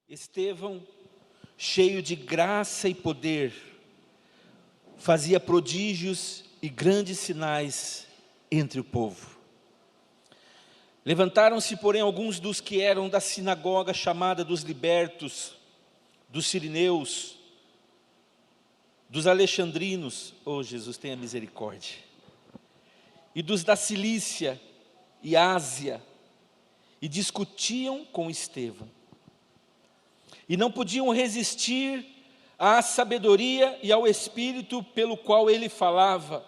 Estevão, cheio de graça e poder, fazia prodígios e grandes sinais entre o povo. Levantaram-se, porém, alguns dos que eram da sinagoga chamada dos libertos, dos sirineus, dos alexandrinos, Jesus tenha misericórdia, e dos da Cilícia e Ásia, e discutiam com Estevão. E não podiam resistir à sabedoria e ao espírito pelo qual ele falava.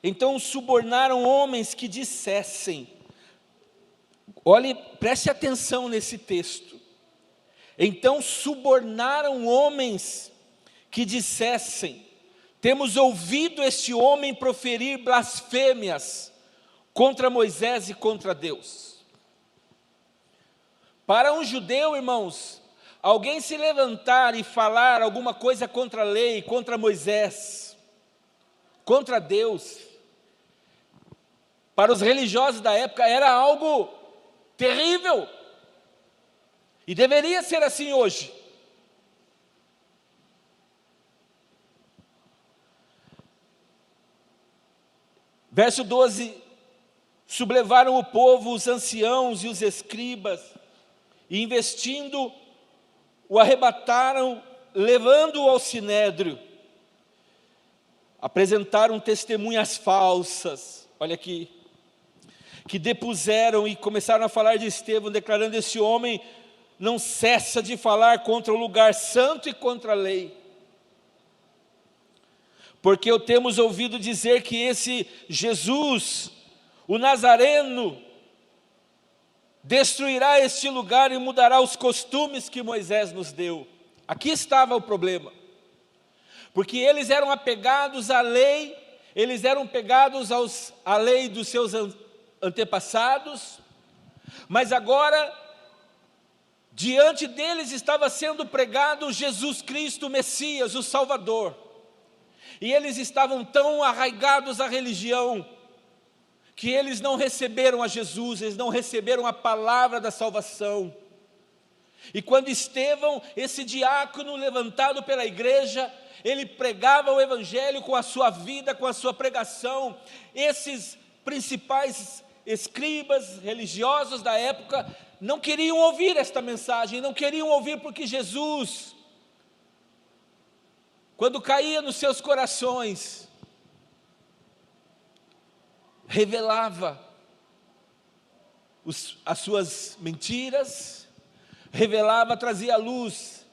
Então subornaram homens que dissessem, olhe, preste atenção nesse texto. Então subornaram homens que dissessem, temos ouvido este homem proferir blasfêmias contra Moisés e contra Deus. Para um judeu, irmãos, alguém se levantar e falar alguma coisa contra a lei, contra Moisés, contra Deus, para os religiosos da época era algo terrível. E deveria ser assim hoje. Verso 12, sublevaram o povo, os anciãos e os escribas, e investindo, o arrebataram, levando-o ao sinédrio. Apresentaram testemunhas falsas, olha aqui, que depuseram e começaram a falar de Estevão, declarando, esse homem não cessa de falar contra o lugar santo e contra a lei. Porque eu temos ouvido dizer que esse Jesus, o Nazareno, destruirá este lugar e mudará os costumes que Moisés nos deu. Aqui estava o problema. Porque eles eram apegados à lei, eles eram apegados à lei dos seus antepassados, mas agora, diante deles estava sendo pregado Jesus Cristo, o Messias, o Salvador. E eles estavam tão arraigados à religião, que eles não receberam a Jesus, eles não receberam a palavra da salvação. E quando Estevão, esse diácono levantado pela igreja, ele pregava o evangelho com a sua vida, com a sua pregação, esses principais escribas religiosos da época não queriam ouvir esta mensagem, não queriam ouvir porque Jesus, quando caía nos seus corações, revelava as suas mentiras, revelava, trazia à luz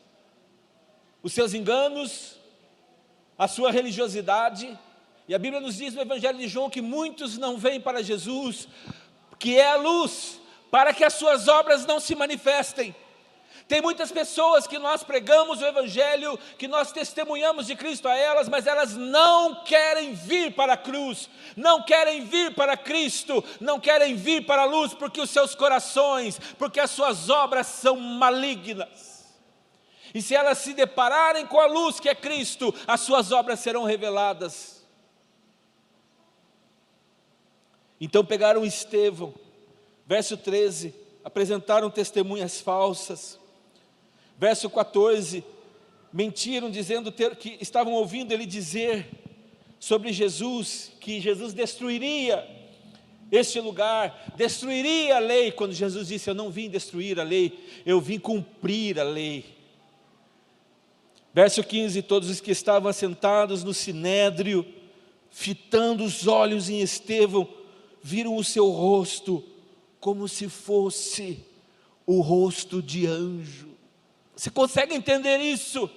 os seus enganos, a sua religiosidade. E a Bíblia nos diz no Evangelho de João que muitos não vêm para Jesus, que é a luz, para que as suas obras não se manifestem. Tem muitas pessoas que nós pregamos o Evangelho, que nós testemunhamos de Cristo a elas, mas elas não querem vir para a cruz, não querem vir para Cristo, não querem vir para a luz, porque os seus corações, porque as suas obras são malignas. E se elas se depararem com a luz que é Cristo, as suas obras serão reveladas. Então pegaram Estevão, verso 13, apresentaram testemunhas falsas. Verso 14, mentiram dizendo que estavam ouvindo ele dizer sobre Jesus, que Jesus destruiria este lugar, destruiria a lei, quando Jesus disse, eu não vim destruir a lei, eu vim cumprir a lei. Verso 15, todos os que estavam assentados no sinédrio, fitando os olhos em Estevão, viram o seu rosto como se fosse o rosto de anjo. Você consegue entender isso?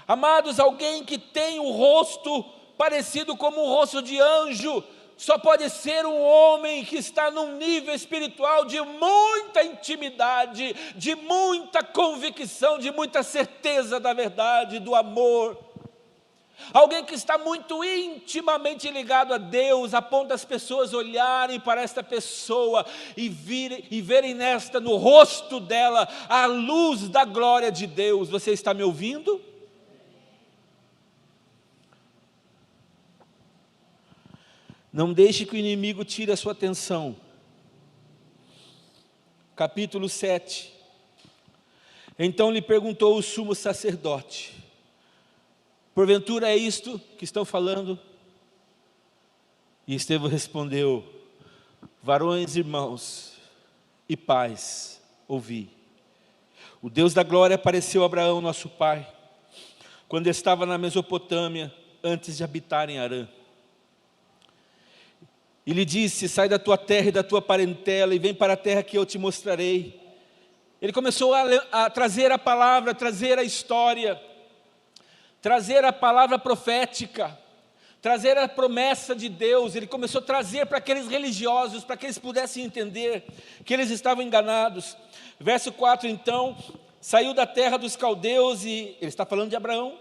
Amados, alguém que tem o rosto parecido como o rosto de anjo, só pode ser um homem que está num nível espiritual de muita intimidade, de muita convicção, de muita certeza da verdade, do amor. Alguém que está muito intimamente ligado a Deus, a ponto das pessoas olharem para esta pessoa e verem nesta, no rosto dela, a luz da glória de Deus. Você está me ouvindo? Não deixe que o inimigo tire a sua atenção. Capítulo 7. Então lhe perguntou o sumo sacerdote: porventura é isto que estão falando? E Estevão respondeu: varões, irmãos e pais, ouvi. O Deus da glória apareceu a Abraão, nosso pai, quando estava na Mesopotâmia, antes de habitar em Harã. E lhe disse: sai da tua terra e da tua parentela e vem para a terra que eu te mostrarei. Ele começou a trazer a palavra, trazer a história, trazer a palavra profética, trazer a promessa de Deus. Ele começou a trazer para aqueles religiosos, para que eles pudessem entender que eles estavam enganados. Verso 4, então, saiu da terra dos caldeus, e ele está falando de Abraão.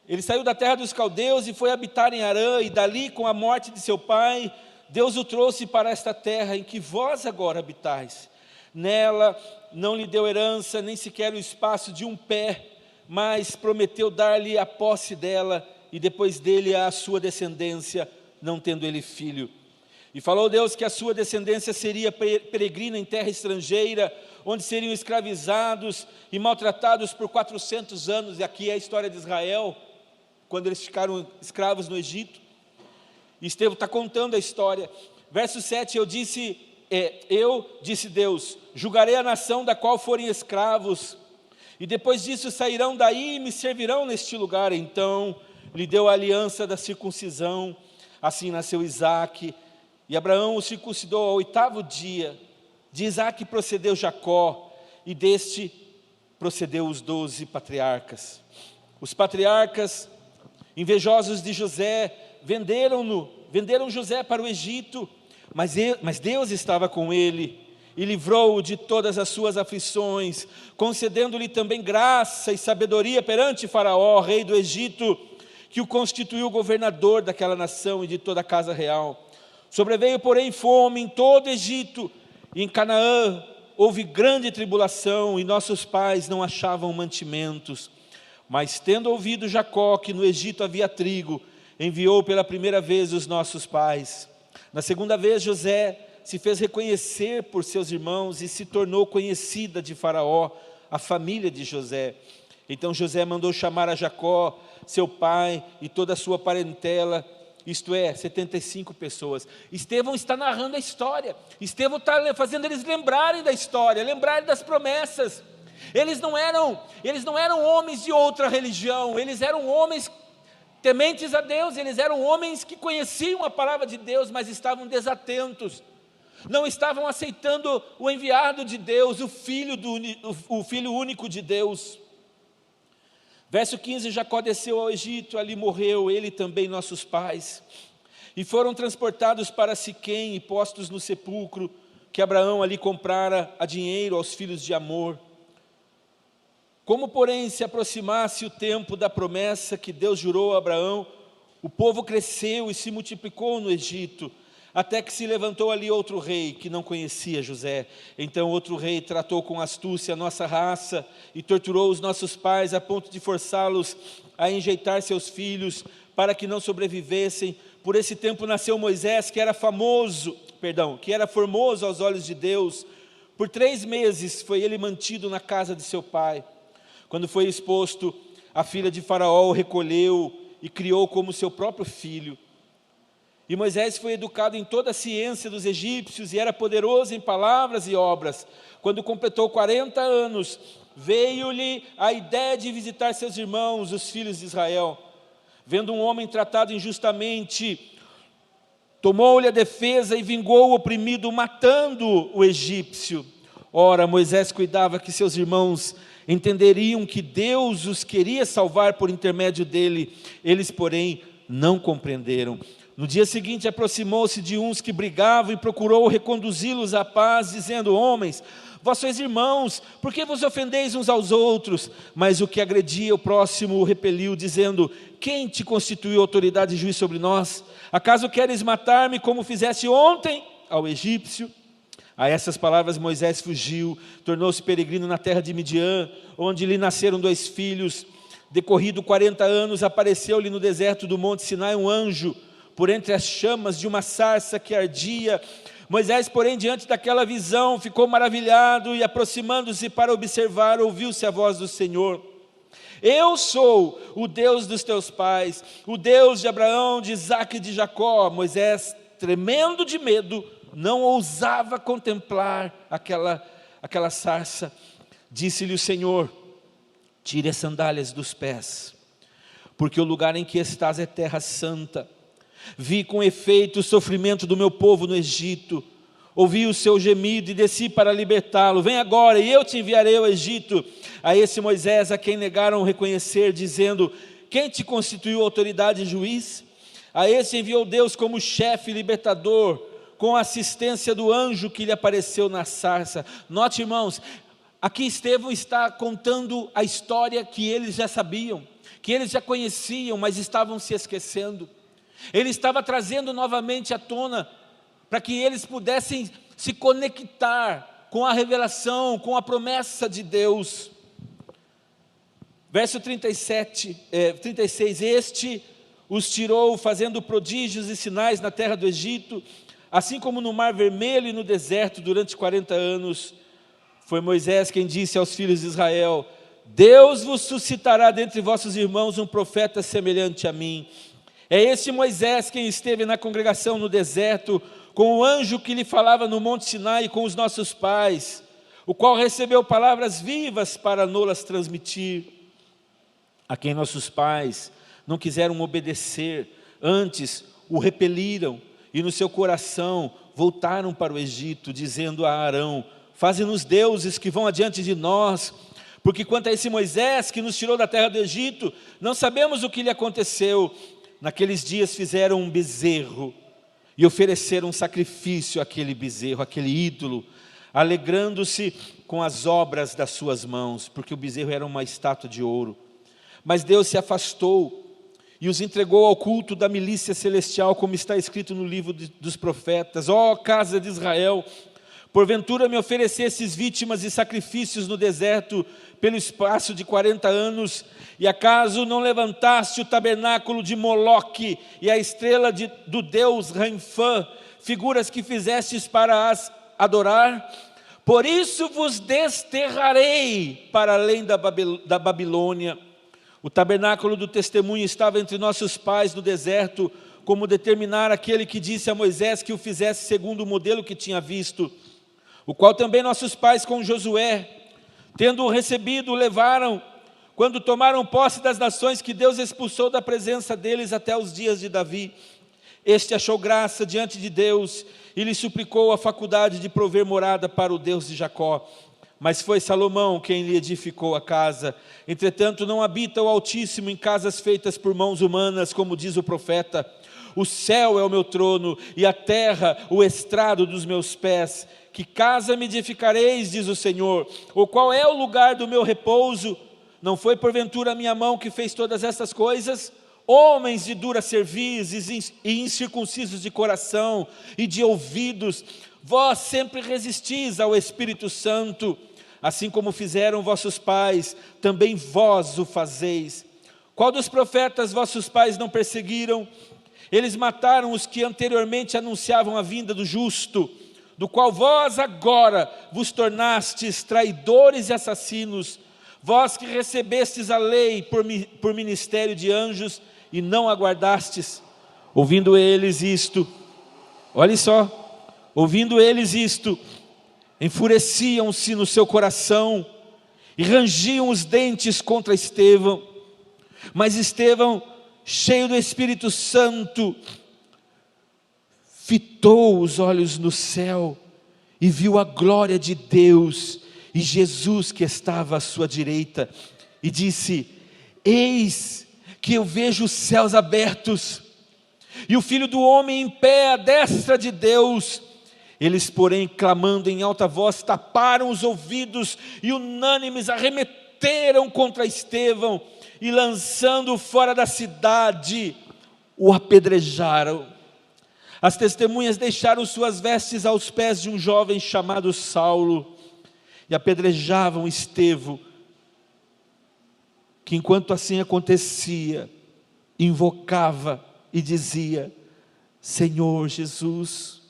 Ele saiu da terra dos caldeus e foi habitar em Harã, e dali, com a morte de seu pai, Deus o trouxe para esta terra em que vós agora habitais. Nela não lhe deu herança, nem sequer o espaço de um pé, mas prometeu dar-lhe a posse dela, e depois dele a sua descendência, não tendo ele filho. E falou Deus que a sua descendência seria peregrina em terra estrangeira, onde seriam escravizados e maltratados por 400 anos, e aqui é a história de Israel, quando eles ficaram escravos no Egito. E Estevão está contando a história. Verso 7, disse Deus, julgarei a nação da qual forem escravos, e depois disso sairão daí e me servirão neste lugar. Então lhe deu a aliança da circuncisão, assim nasceu Isaque, e Abraão o circuncidou ao 8º dia. De Isaque procedeu Jacó, e deste procedeu os 12 patriarcas. Os patriarcas, invejosos de José, venderam José para o Egito, mas Deus estava com ele, e livrou-o de todas as suas aflições, concedendo-lhe também graça e sabedoria perante Faraó, rei do Egito, que o constituiu governador daquela nação e de toda a casa real. Sobreveio, porém, fome em todo o Egito, e em Canaã houve grande tribulação, e nossos pais não achavam mantimentos. Mas tendo ouvido Jacó que no Egito havia trigo, enviou pela primeira vez os nossos pais. Na segunda vez José se fez reconhecer por seus irmãos, e se tornou conhecida de Faraó a família de José. Então José mandou chamar a Jacó, seu pai, e toda a sua parentela, isto é, 75 pessoas. Estevão está narrando a história. Estevão está fazendo eles lembrarem da história, lembrarem das promessas. Eles não eram homens de outra religião, eles eram homens tementes a Deus, eles eram homens que conheciam a palavra de Deus, mas estavam desatentos, não estavam aceitando o enviado de Deus, o Filho único de Deus. Verso 15, Jacó desceu ao Egito, ali morreu, ele também nossos pais, e foram transportados para Siquém e postos no sepulcro, que Abraão ali comprara a dinheiro aos filhos de Amor. Como, porém, se aproximasse o tempo da promessa que Deus jurou a Abraão, o povo cresceu e se multiplicou no Egito, até que se levantou ali outro rei, que não conhecia José. Então outro rei tratou com astúcia a nossa raça, e torturou os nossos pais, a ponto de forçá-los a enjeitar seus filhos, para que não sobrevivessem. Por esse tempo nasceu Moisés, que era formoso aos olhos de Deus. Por 3 meses foi ele mantido na casa de seu pai. Quando foi exposto, a filha de Faraó o recolheu e criou como seu próprio filho. E Moisés foi educado em toda a ciência dos egípcios, e era poderoso em palavras e obras. Quando completou 40 anos, veio-lhe a ideia de visitar seus irmãos, os filhos de Israel. Vendo um homem tratado injustamente, tomou-lhe a defesa e vingou o oprimido, matando o egípcio. Ora, Moisés cuidava que seus irmãos entenderiam que Deus os queria salvar por intermédio dele. Eles, porém, não compreenderam. No dia seguinte aproximou-se de uns que brigavam e procurou reconduzi-los à paz, dizendo: homens, vós sois irmãos, por que vos ofendeis uns aos outros? Mas o que agredia o próximo o repeliu, dizendo: quem te constituiu autoridade e juiz sobre nós? Acaso queres matar-me como fizeste ontem ao egípcio? A essas palavras Moisés fugiu, tornou-se peregrino na terra de Midian, onde lhe nasceram 2 filhos. Decorrido 40 anos, apareceu-lhe no deserto do monte Sinai um anjo, por entre as chamas de uma sarça que ardia. Moisés, porém, diante daquela visão, ficou maravilhado e, aproximando-se para observar, ouviu-se a voz do Senhor: eu sou o Deus dos teus pais, o Deus de Abraão, de Isaque e de Jacó. Moisés, tremendo de medo, não ousava contemplar aquela sarça. Disse-lhe o Senhor: tire as sandálias dos pés, porque o lugar em que estás é terra santa. Vi com efeito o sofrimento do meu povo no Egito, ouvi o seu gemido e desci para libertá-lo. Vem agora e eu te enviarei ao Egito. A esse Moisés, a quem negaram reconhecer, dizendo: quem te constituiu autoridade e juiz? A esse enviou Deus como chefe libertador, com a assistência do anjo que lhe apareceu na sarça. Note, irmãos, aqui Estevão está contando a história que eles já sabiam, que eles já conheciam, mas estavam se esquecendo. Ele estava trazendo novamente à tona, para que eles pudessem se conectar com a revelação, com a promessa de Deus. Verso 36, este os tirou, fazendo prodígios e sinais na terra do Egito, assim como no mar vermelho e no deserto durante 40 anos. Foi Moisés quem disse aos filhos de Israel: Deus vos suscitará dentre vossos irmãos um profeta semelhante a mim. É esse Moisés quem esteve na congregação no deserto, com o anjo que lhe falava no monte Sinai com os nossos pais, o qual recebeu palavras vivas para nolas transmitir, a quem nossos pais não quiseram obedecer, antes o repeliram, e no seu coração voltaram para o Egito, dizendo a Arão: faze-nos deuses que vão adiante de nós, porque quanto a esse Moisés que nos tirou da terra do Egito, não sabemos o que lhe aconteceu. Naqueles dias fizeram um bezerro e ofereceram um sacrifício àquele bezerro, àquele ídolo, alegrando-se com as obras das suas mãos, porque o bezerro era uma estátua de ouro. Mas Deus se afastou e os entregou ao culto da milícia celestial, como está escrito no livro dos profetas: ó casa de Israel, porventura me oferecesses vítimas e sacrifícios no deserto pelo espaço de 40 anos, e acaso não levantaste o tabernáculo de Moloque e a estrela do deus Renfã, figuras que fizestes para as adorar? Por isso vos desterrarei para além da Babilônia. O tabernáculo do testemunho estava entre nossos pais no deserto, como determinar aquele que disse a Moisés que o fizesse segundo o modelo que tinha visto, o qual também nossos pais com Josué, tendo-o recebido, o levaram, quando tomaram posse das nações que Deus expulsou da presença deles até os dias de Davi. Este achou graça diante de Deus e lhe suplicou a faculdade de prover morada para o Deus de Jacó. Mas foi Salomão quem lhe edificou a casa. Entretanto, não habita o Altíssimo em casas feitas por mãos humanas, como diz o profeta: o céu é o meu trono e a terra o estrado dos meus pés. Que casa me edificareis, diz o Senhor, ou qual é o lugar do meu repouso? Não foi porventura a minha mão que fez todas essas coisas? Homens de dura cerviz e incircuncisos de coração e de ouvidos, vós sempre resistis ao Espírito Santo, assim como fizeram vossos pais, também vós o fazeis. Qual dos profetas vossos pais não perseguiram? Eles mataram os que anteriormente anunciavam a vinda do justo, do qual vós agora vos tornastes traidores e assassinos, vós que recebestes a lei por ministério de anjos e não aguardastes. Ouvindo eles isto, olhe só, ouvindo eles isto, enfureciam-se no seu coração e rangiam os dentes contra Estevão. Mas Estevão, cheio do Espírito Santo, fitou os olhos no céu e viu a glória de Deus e Jesus que estava à sua direita, e disse: eis que eu vejo os céus abertos e o Filho do Homem em pé à destra de Deus. Eles, porém, clamando em alta voz, taparam os ouvidos e unânimes arremeteram contra Estevão e, lançando-o fora da cidade, o apedrejaram. As testemunhas deixaram suas vestes aos pés de um jovem chamado Saulo e apedrejavam Estevão, que enquanto assim acontecia, invocava e dizia: Senhor Jesus,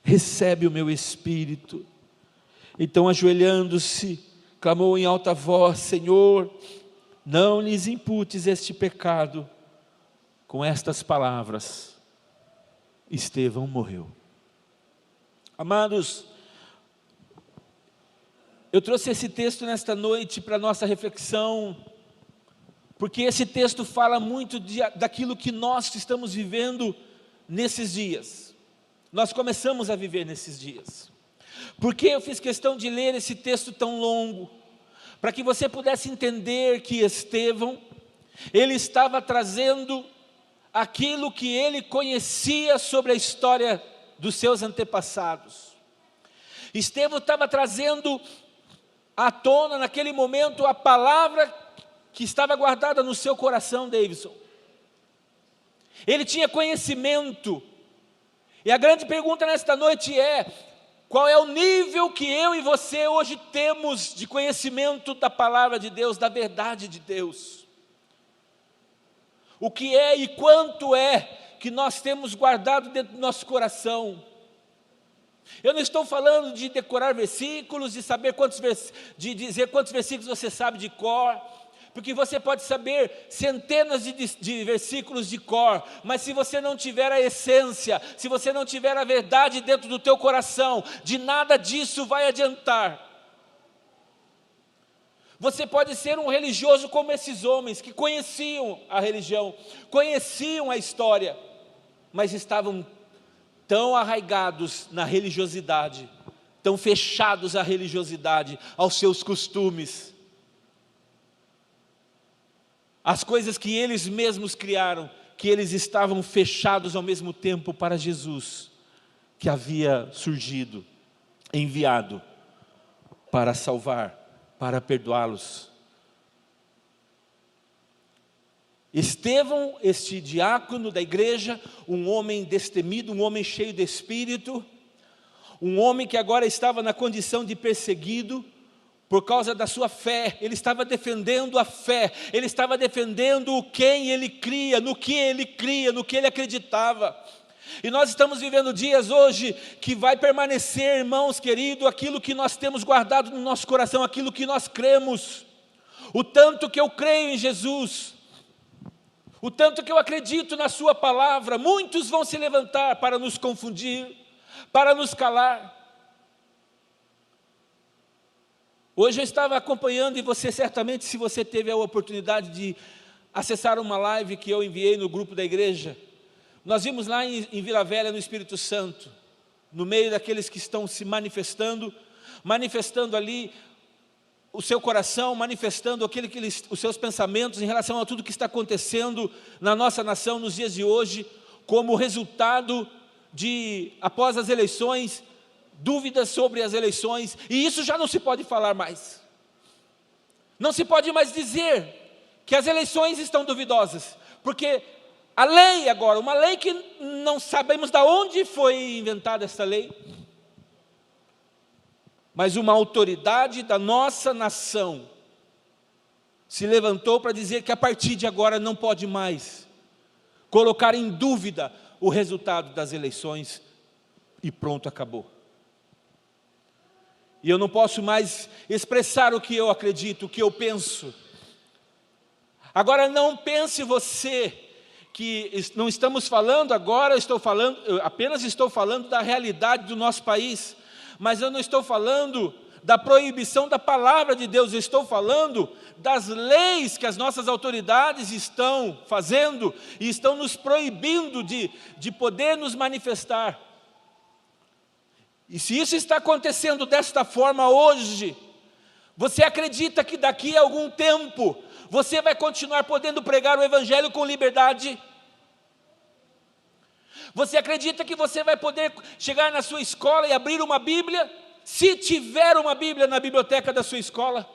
recebe o meu espírito. Então, ajoelhando-se, clamou em alta voz: Senhor, não lhes imputes este pecado. Com estas palavras, Estevão morreu. Amados, eu trouxe esse texto nesta noite para nossa reflexão, porque esse texto fala muito daquilo que nós estamos vivendo nesses dias. Nós começamos a viver nesses dias. Por que eu fiz questão de ler esse texto tão longo? Para que você pudesse entender que Estevão, ele estava trazendo aquilo que ele conhecia sobre a história dos seus antepassados. Estevão estava trazendo à tona naquele momento a palavra que estava guardada no seu coração, Davidson. Ele tinha conhecimento, e a grande pergunta nesta noite é: qual é o nível que eu e você hoje temos de conhecimento da palavra de Deus, da verdade de Deus? O que é e quanto é que nós temos guardado dentro do nosso coração? Eu não estou falando de decorar versículos, de saber de dizer quantos versículos você sabe de cor, porque você pode saber centenas de versículos de cor, mas se você não tiver a essência, se você não tiver a verdade dentro do teu coração, de nada disso vai adiantar. Você pode ser um religioso como esses homens, que conheciam a religião, conheciam a história, mas estavam tão arraigados na religiosidade, tão fechados à religiosidade, aos seus costumes, as coisas que eles mesmos criaram, que eles estavam fechados ao mesmo tempo para Jesus, que havia surgido, enviado para salvar, para perdoá-los. Estevão, este diácono da igreja, um homem destemido, um homem cheio de espírito, um homem que agora estava na condição de perseguido, por causa da sua fé. Ele estava defendendo a fé, ele estava defendendo quem ele cria, no que ele acreditava. E nós estamos vivendo dias hoje que vai permanecer, irmãos queridos, aquilo que nós temos guardado no nosso coração, aquilo que nós cremos, o tanto que eu creio em Jesus, o tanto que eu acredito na sua palavra. Muitos vão se levantar para nos confundir, para nos calar. Hoje eu estava acompanhando, e você certamente, se você teve a oportunidade de acessar uma live que eu enviei no grupo da igreja, nós vimos lá em Vila Velha, no Espírito Santo, no meio daqueles que estão se manifestando ali o seu coração, manifestando os seus pensamentos em relação a tudo que está acontecendo na nossa nação nos dias de hoje, como resultado de, após as eleições, dúvidas sobre as eleições, e isso já não se pode falar mais. Não se pode mais dizer que as eleições estão duvidosas, porque a lei agora, uma lei que não sabemos de onde foi inventada essa lei, mas uma autoridade da nossa nação se levantou para dizer que a partir de agora não pode mais colocar em dúvida o resultado das eleições, e pronto, acabou. E eu não posso mais expressar o que eu acredito, o que eu penso. Agora não pense você que não estamos falando agora, eu apenas estou falando da realidade do nosso país, mas eu não estou falando da proibição da palavra de Deus, eu estou falando das leis que as nossas autoridades estão fazendo e estão nos proibindo de poder nos manifestar. E se isso está acontecendo desta forma hoje, você acredita que daqui a algum tempo você vai continuar podendo pregar o Evangelho com liberdade? Você acredita que você vai poder chegar na sua escola e abrir uma Bíblia, se tiver uma Bíblia na biblioteca da sua escola?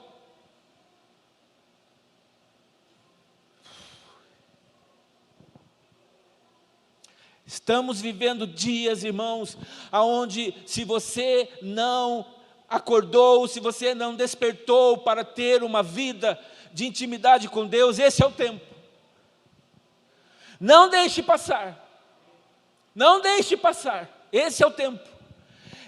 Estamos vivendo dias, irmãos, aonde se você não acordou, se você não despertou para ter uma vida de intimidade com Deus, esse é o tempo. Não deixe passar. Não deixe passar. Esse é o tempo.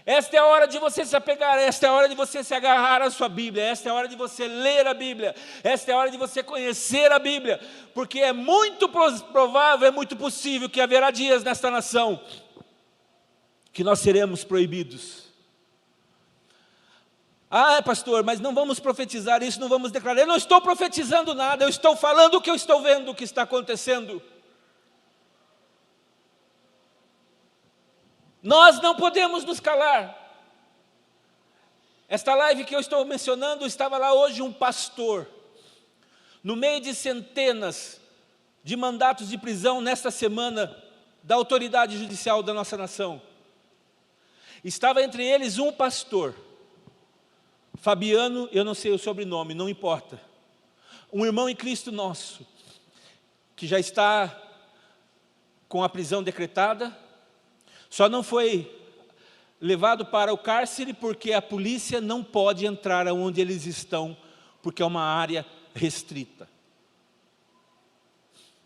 Esta é a hora de você se apegar, esta é a hora de você se agarrar à sua Bíblia, esta é a hora de você ler a Bíblia, esta é a hora de você conhecer a Bíblia, porque é muito provável, é muito possível que haverá dias nesta nação que nós seremos proibidos. Ah, pastor, mas não vamos profetizar isso, não vamos declarar. Eu não estou profetizando nada, eu estou falando o que eu estou vendo, o que está acontecendo. Nós não podemos nos calar. Esta live que eu estou mencionando, estava lá hoje um pastor, no meio de centenas de mandatos de prisão nesta semana, da autoridade judicial da nossa nação. Estava entre eles um pastor, Fabiano, eu não sei o sobrenome, não importa. Um irmão em Cristo nosso, que já está com a prisão decretada, só não foi levado para o cárcere porque a polícia não pode entrar onde eles estão, porque é uma área restrita,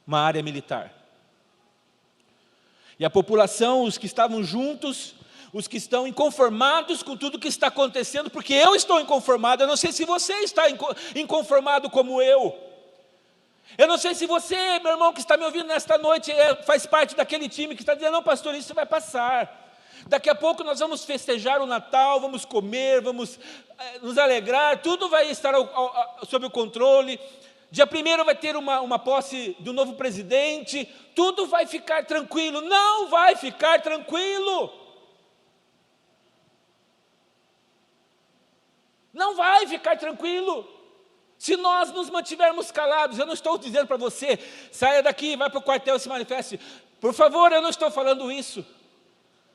uma área militar. E a população, os que estavam juntos, os que estão inconformados com tudo que está acontecendo, porque eu estou inconformado, eu não sei se você está inconformado como eu. Eu não sei se você, meu irmão, que está me ouvindo nesta noite, faz parte daquele time que está dizendo, não, pastor, isso vai passar. Daqui a pouco nós vamos festejar o Natal, vamos comer, vamos nos alegrar, tudo vai estar sob o controle. Dia 1º vai ter uma posse do novo presidente, tudo vai ficar tranquilo. Não vai ficar tranquilo. Não vai ficar tranquilo. Se nós nos mantivermos calados, eu não estou dizendo para você, saia daqui, vai para o quartel e se manifeste. Por favor, eu não estou falando isso.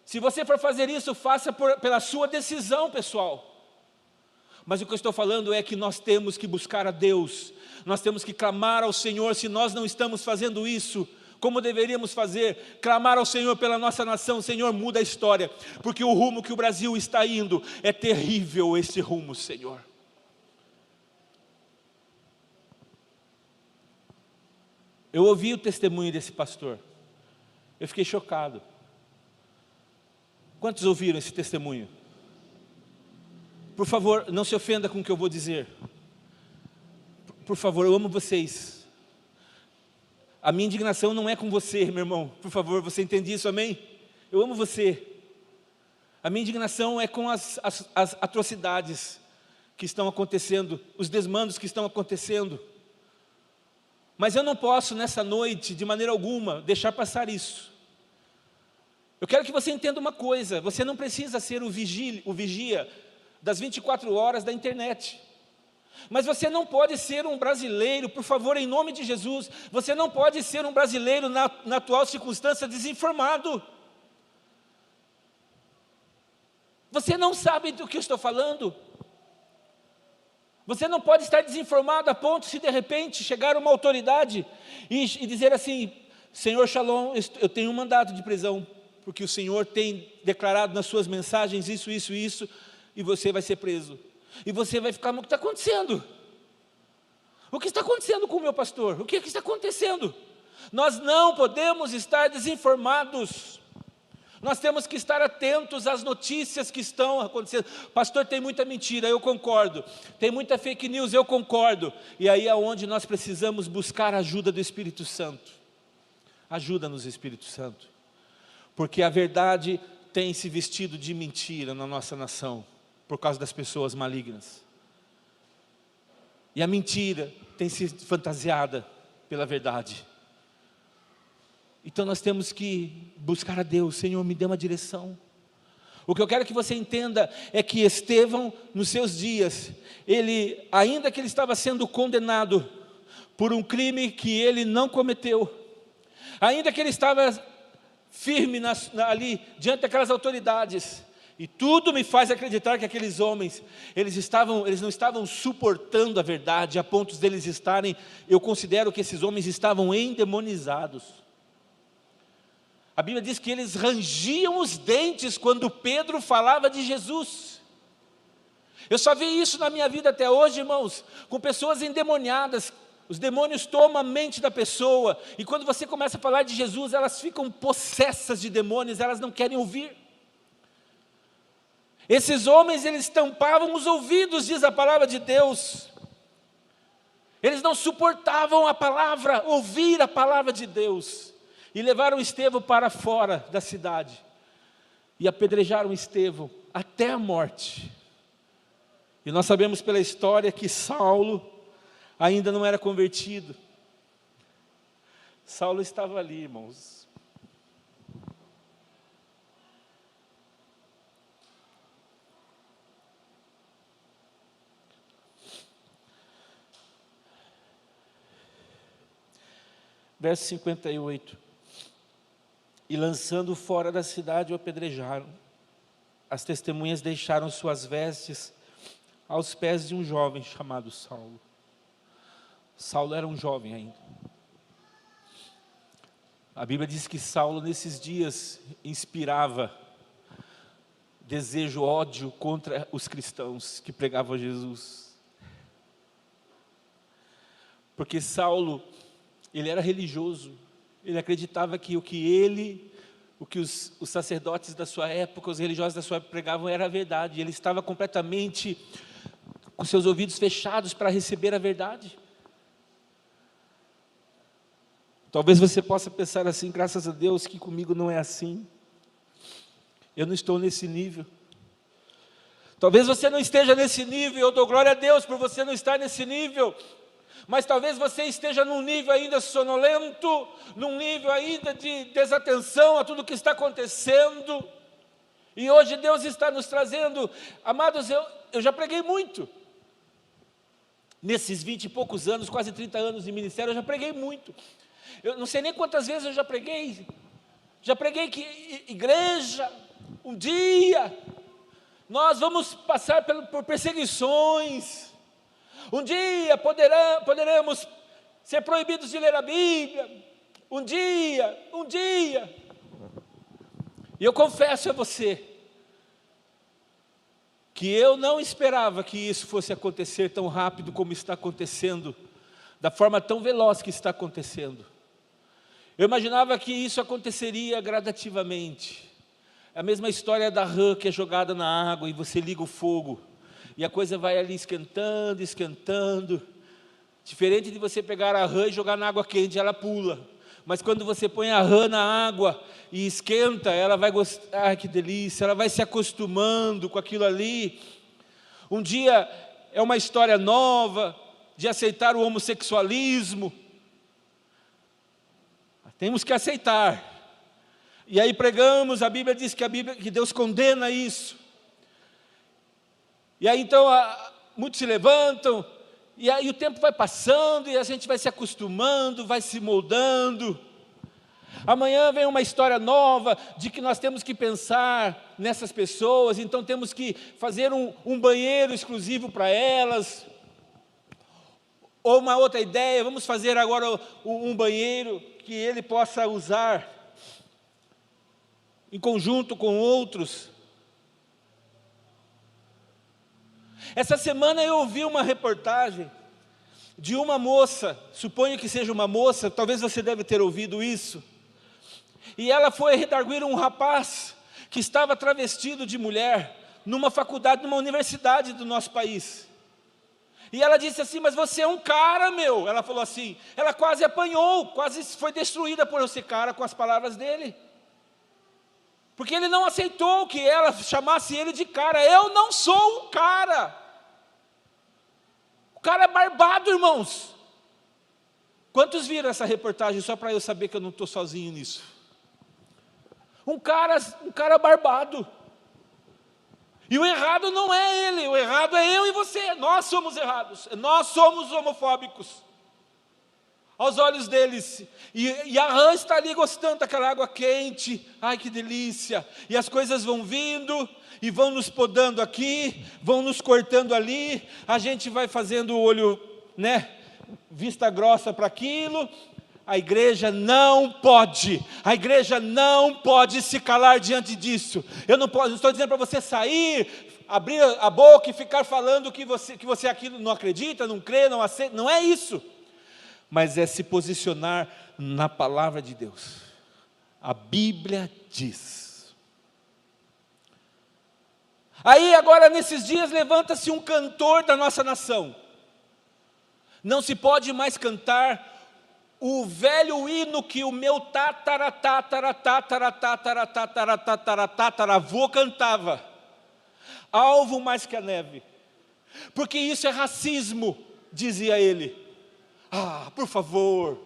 Se você for fazer isso, faça pela sua decisão pessoal. Mas o que eu estou falando é que nós temos que buscar a Deus, nós temos que clamar ao Senhor. Se nós não estamos fazendo isso, como deveríamos fazer? Clamar ao Senhor pela nossa nação. Senhor, muda a história, porque o rumo que o Brasil está indo, é terrível esse rumo, Senhor. Eu ouvi o testemunho desse pastor, eu fiquei chocado. Quantos ouviram esse testemunho? Por favor, não se ofenda com o que eu vou dizer. Por favor, eu amo vocês. A minha indignação não é com você, meu irmão. Por favor, você entende isso, amém? Eu amo você. A minha indignação é com as atrocidades que estão acontecendo, os desmandos que estão acontecendo. Mas eu não posso, nessa noite, de maneira alguma, deixar passar isso. Eu quero que você entenda uma coisa, você não precisa ser o vigia das 24 horas da internet. Mas você não pode ser um brasileiro, por favor, em nome de Jesus, você não pode ser um brasileiro na atual circunstância desinformado. Você não sabe do que eu estou falando. Você não pode estar desinformado a ponto se de repente chegar uma autoridade e dizer assim, Senhor Shalom, eu tenho um mandato de prisão, porque o Senhor tem declarado nas suas mensagens isso, e você vai ser preso. E você vai ficar, o que está acontecendo? O que está acontecendo com o meu pastor? O que está acontecendo? Nós não podemos estar desinformados. Nós temos que estar atentos às notícias que estão acontecendo. Pastor, tem muita mentira, eu concordo. Tem muita fake news, eu concordo. E aí é onde nós precisamos buscar a ajuda do Espírito Santo. Ajuda-nos, Espírito Santo. Porque a verdade tem se vestido de mentira na nossa nação, por causa das pessoas malignas. E a mentira tem sido fantasiada pela verdade. Então nós temos que buscar a Deus. Senhor, me dê uma direção. O que eu quero que você entenda é que Estevão, nos seus dias, ainda que ele estava sendo condenado por um crime que ele não cometeu, ainda que ele estava firme ali, diante daquelas autoridades, e tudo me faz acreditar que aqueles homens, eles não estavam suportando a verdade, a ponto deles estarem, eu considero que esses homens estavam endemonizados. A Bíblia diz que eles rangiam os dentes quando Pedro falava de Jesus. Eu só vi isso na minha vida até hoje, irmãos, com pessoas endemoniadas. Os demônios tomam a mente da pessoa, e quando você começa a falar de Jesus, elas ficam possessas de demônios, elas não querem ouvir. Esses homens, eles tampavam os ouvidos, diz a palavra de Deus. Eles não suportavam a palavra, ouvir a palavra de Deus. E levaram Estevão para fora da cidade. E apedrejaram Estevão até a morte. E nós sabemos pela história que Saulo ainda não era convertido. Saulo estava ali, irmãos. Verso 58. E lançando fora da cidade o apedrejaram. As testemunhas deixaram suas vestes aos pés de um jovem chamado Saulo. Saulo era um jovem ainda. A Bíblia diz que Saulo nesses dias inspirava desejo, ódio contra os cristãos que pregavam Jesus. Porque Saulo, ele era religioso, ele acreditava que o que os sacerdotes da sua época, os religiosos da sua época pregavam era a verdade. Ele estava completamente com seus ouvidos fechados para receber a verdade. Talvez você possa pensar assim, graças a Deus que comigo não é assim. Eu não estou nesse nível. Talvez você não esteja nesse nível, eu dou glória a Deus por você não estar nesse nível. Mas talvez você esteja num nível ainda sonolento, num nível ainda de desatenção a tudo que está acontecendo. E hoje Deus está nos trazendo, amados, eu já preguei muito. Nesses 20 e poucos anos, quase 30 anos de ministério, eu já preguei muito. Eu não sei nem quantas vezes eu já preguei. Já preguei que igreja, um dia, nós vamos passar por perseguições. Um dia poderemos ser proibidos de ler a Bíblia. Um dia. E eu confesso a você, que eu não esperava que isso fosse acontecer tão rápido como está acontecendo, da forma tão veloz que está acontecendo. Eu imaginava que isso aconteceria gradativamente. É a mesma história da rã que é jogada na água e você liga o fogo. E a coisa vai ali esquentando. Diferente de você pegar a rã e jogar na água quente, ela pula. Mas quando você põe a rã na água e esquenta, ela vai gostar, ai que delícia, ela vai se acostumando com aquilo ali. Um dia é uma história nova de aceitar o homossexualismo. Temos que aceitar. E aí pregamos, a Bíblia diz que Deus condena isso. E aí então muitos se levantam, e aí o tempo vai passando, e a gente vai se acostumando, vai se moldando. Amanhã vem uma história nova, de que nós temos que pensar nessas pessoas, então temos que fazer um banheiro exclusivo para elas. Ou uma outra ideia, vamos fazer agora um banheiro que ele possa usar em conjunto com outros. Essa semana eu ouvi uma reportagem de uma moça, suponho que seja uma moça, talvez você deve ter ouvido isso, e ela foi redarguir um rapaz que estava travestido de mulher, numa faculdade, numa universidade do nosso país. E ela disse assim, mas você é um cara, meu. Ela falou assim, ela quase apanhou, quase foi destruída por esse cara com as palavras dele. Porque ele não aceitou que ela chamasse ele de cara. Eu não sou um cara. O cara é barbado, irmãos. Quantos viram essa reportagem, só para eu saber que eu não estou sozinho nisso? Um cara barbado. E o errado não é ele, o errado é eu e você. Nós somos errados, nós somos homofóbicos aos olhos deles. E a rã está ali gostando daquela água quente. Ai que delícia. E as coisas vão vindo e vão nos podando aqui, vão nos cortando ali. A gente vai fazendo o olho, vista grossa para aquilo. A igreja não pode se calar diante disso. Eu não estou dizendo para você sair, abrir a boca e ficar falando que você aquilo não acredita, não crê, não aceita, não é isso. Mas é se posicionar na palavra de Deus. A Bíblia diz. Aí agora nesses dias levanta-se um cantor da nossa nação. Não se pode mais cantar o velho hino que o meu tataravô cantava. Alvo mais que a neve. Porque isso é racismo, dizia ele. Ah, por favor.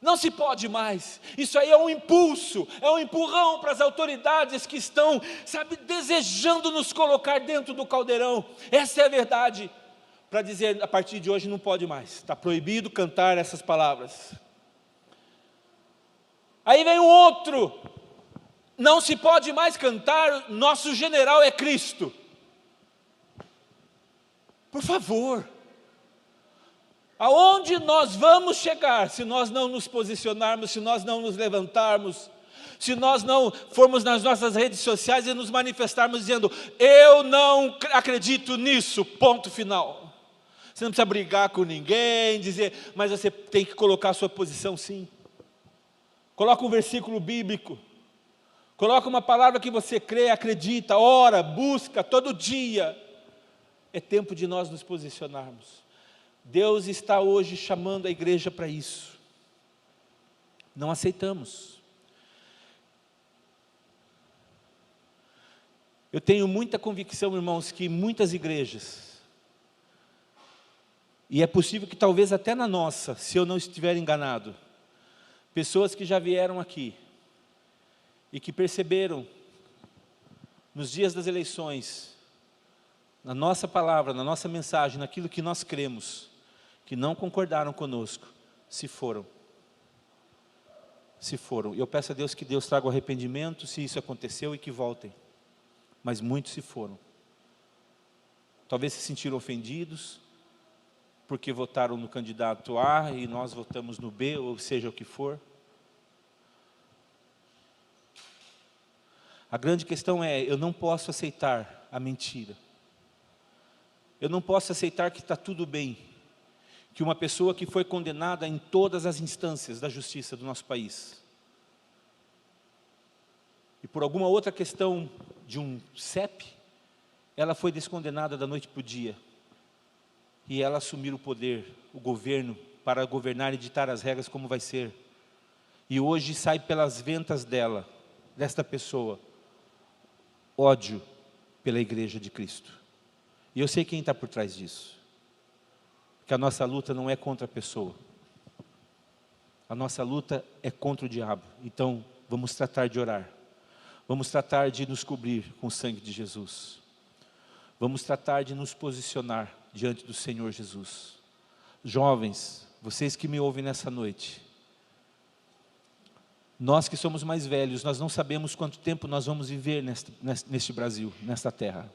Não se pode mais. Isso aí é um impulso, é um empurrão para as autoridades que estão, sabe, desejando nos colocar dentro do caldeirão. Essa é a verdade. Para dizer, a partir de hoje não pode mais. Está proibido cantar essas palavras. Aí vem o outro. Não se pode mais cantar, nosso general é Cristo. Por favor. Aonde nós vamos chegar se nós não nos posicionarmos, se nós não nos levantarmos, se nós não formos nas nossas redes sociais e nos manifestarmos dizendo, eu não acredito nisso, ponto final. Você não precisa brigar com ninguém, dizer, mas você tem que colocar a sua posição sim. Coloca um versículo bíblico, coloca uma palavra que você crê, acredita, ora, busca, todo dia. É tempo de nós nos posicionarmos. Deus está hoje chamando a igreja para isso. Não aceitamos. Eu tenho muita convicção, irmãos, que muitas igrejas, e é possível que talvez até na nossa, se eu não estiver enganado, pessoas que já vieram aqui, e que perceberam, nos dias das eleições, na nossa palavra, na nossa mensagem, naquilo que nós cremos, que não concordaram conosco, se foram. Se foram. Eu peço a Deus que Deus traga o arrependimento, se isso aconteceu, e que voltem. Mas muitos se foram. Talvez se sentiram ofendidos, porque votaram no candidato A, e nós votamos no B, ou seja o que for. A grande questão é, eu não posso aceitar a mentira. Eu não posso aceitar que está tudo bem, que uma pessoa que foi condenada em todas as instâncias da justiça do nosso país, e por alguma outra questão de um CEP, ela foi descondenada da noite para o dia, e ela assumir o poder, o governo, para governar e ditar as regras como vai ser, e hoje sai pelas ventas dela, desta pessoa, ódio pela igreja de Cristo. E eu sei quem está por trás disso. Que a nossa luta não é contra a pessoa. A nossa luta é contra o diabo. Então, vamos tratar de orar. Vamos tratar de nos cobrir com o sangue de Jesus. Vamos tratar de nos posicionar diante do Senhor Jesus. Jovens, vocês que me ouvem nessa noite, nós que somos mais velhos, nós não sabemos quanto tempo nós vamos viver neste Brasil, nesta terra.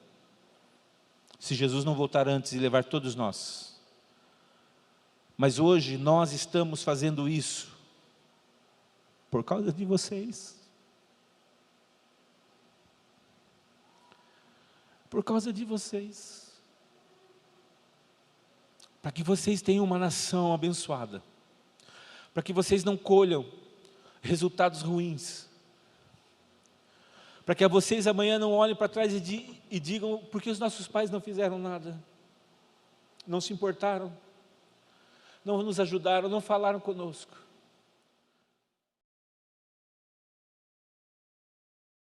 Se Jesus não voltar antes e levar todos nós. Mas hoje nós estamos fazendo isso por causa de vocês. Por causa de vocês. Para que vocês tenham uma nação abençoada. Para que vocês não colham resultados ruins. Para que vocês amanhã não olhem para trás e digam, por que os nossos pais não fizeram nada? Não se importaram, não nos ajudaram, não falaram conosco.